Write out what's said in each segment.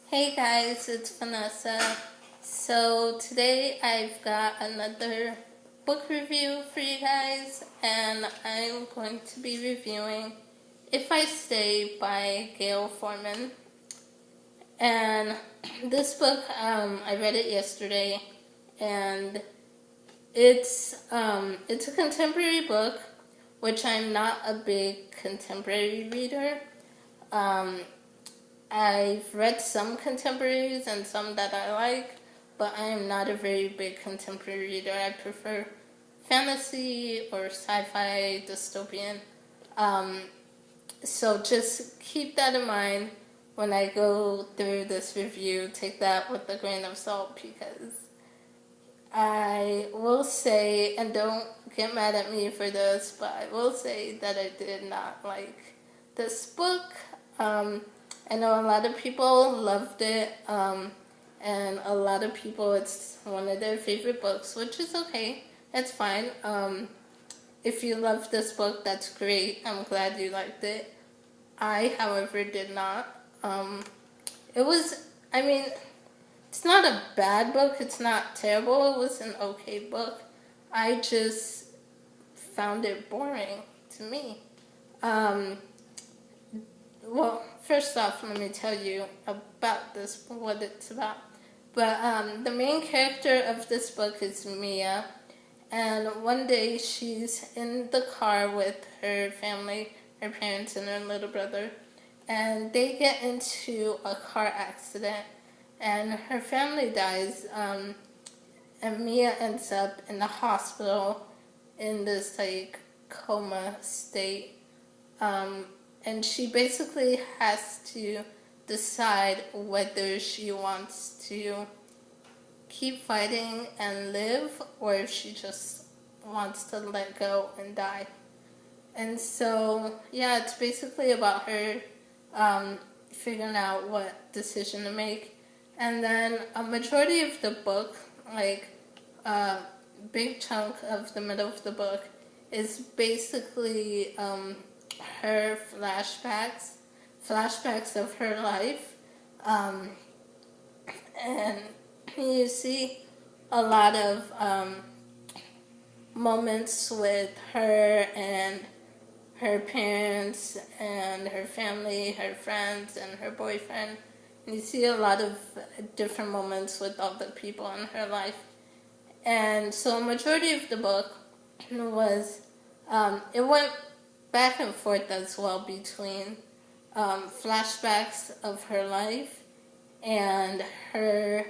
Hey guys, it's Vanessa. So today I've got another book review for you guys, and I'm going to be reviewing If I Stay by Gayle Forman. And this book, I read it yesterday, and it's a contemporary book, which I'm not a big contemporary reader. Um, I've read some contemporaries and some that I like, but I am not a very big contemporary reader. I prefer fantasy or sci-fi, dystopian. Um, so just keep that in mind when I go through this review. Take that with a grain of salt because I will say, and don't get mad at me for this, but I will say that I did not like this book. I know a lot of people loved it, and a lot of people, it's one of their favorite books, which is okay. It's fine. If you love this book, that's great. I'm glad you liked it. I, however, did not. It was, I mean, it's not a bad book. It's not terrible. It was an okay book. I just found it boring to me. Well, first off, let me tell you about this, what it's about. But the main character of this book is Mia, and one day she's in the car with her family, her parents and her little brother, and they get into a car accident, and her family dies, and Mia ends up in the hospital in this like coma state. And she basically has to decide whether she wants to keep fighting and live or if she just wants to let go and die. And so, yeah, it's basically about her figuring out what decision to make. And then a majority of the book, like a big chunk of the middle of the book, is basically her flashbacks of her life, and you see a lot of moments with her and her parents and her family, her friends and her boyfriend. And you see a lot of different moments with all the people in her life. And so a majority of the book was, it went back and forth as well between flashbacks of her life and her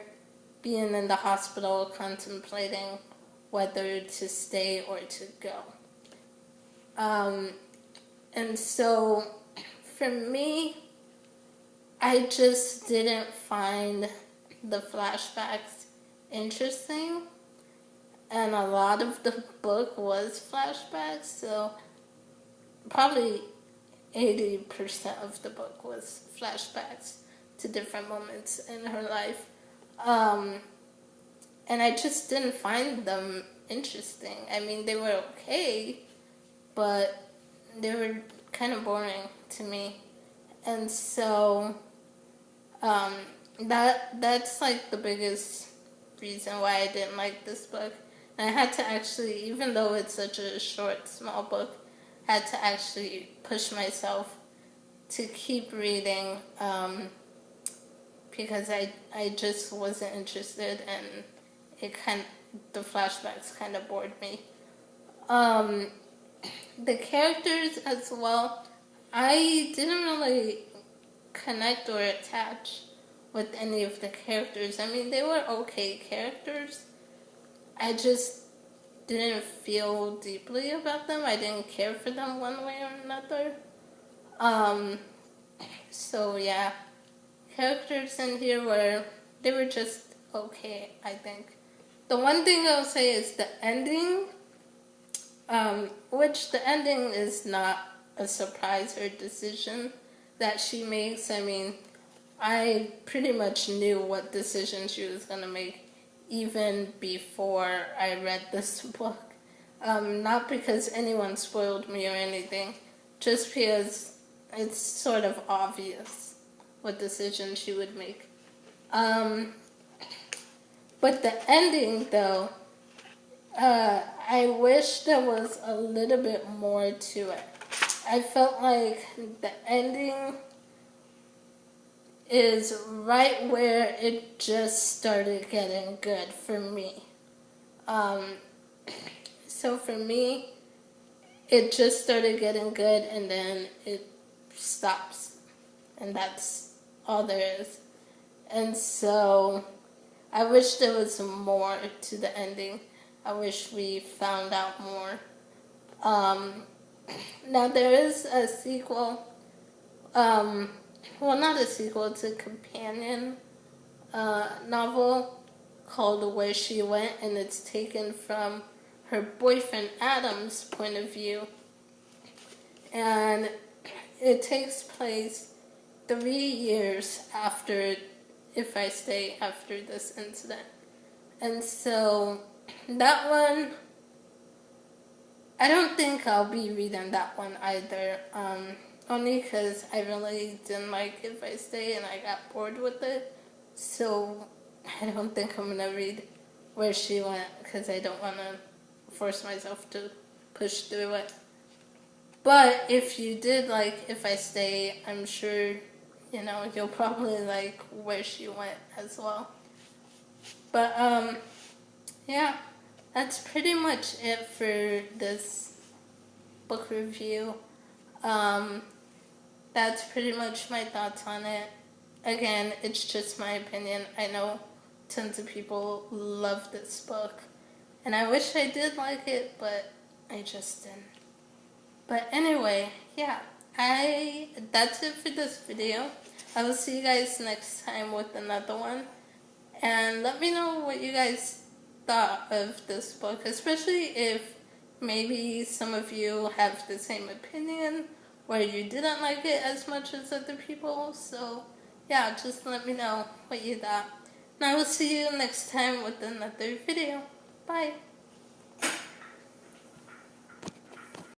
being in the hospital contemplating whether to stay or to go. And so for me, I just didn't find the flashbacks interesting, and a lot of the book was flashbacks, so probably 80% of the book was flashbacks to different moments in her life. And I just didn't find them interesting. I mean, they were okay, but they were kind of boring to me. And so that's like the biggest reason why I didn't like this book. And I had to actually, even though it's such a short, small book, had to actually push myself to keep reading because I just wasn't interested, and the flashbacks kind of bored me. The characters as well, I didn't really connect or attach with any of the characters. I mean, they were okay characters. I just didn't feel deeply about them. I didn't care for them one way or another. So yeah, characters in here they were just okay, I think. The one thing I'll say is the ending, which the ending is not a surprise or decision that she makes. I mean, I pretty much knew what decision she was going to make even before I read this book. Not because anyone spoiled me or anything, just because it's sort of obvious what decision she would make. But the ending, though, I wish there was a little bit more to it. I felt like the ending is right where it just started getting good for me. So for me, it just started getting good and then it stops. And that's all there is. And so I wish there was more to the ending. I wish we found out more. Now there is a sequel. Well, not a sequel, it's a companion novel called Where She Went, and it's taken from her boyfriend Adam's point of view. And it takes place 3 years after If I Stay, after this incident. And so that one, I don't think I'll be reading that one either. Only because I really didn't like If I Stay and I got bored with it. So I don't think I'm going to read Where She Went because I don't want to force myself to push through it. But if you did like If I Stay, I'm sure, you'll probably like Where She Went as well. But, yeah, that's pretty much it for this book review. That's pretty much my thoughts on it. Again, it's just my opinion. I know tons of people love this book. And I wish I did like it, but I just didn't. But anyway, yeah, that's it for this video. I will see you guys next time with another one. And let me know what you guys thought of this book, especially if maybe some of you have the same opinion or you didn't like it as much as other people. So yeah, just let me know what you thought. And I will see you next time with another video. Bye.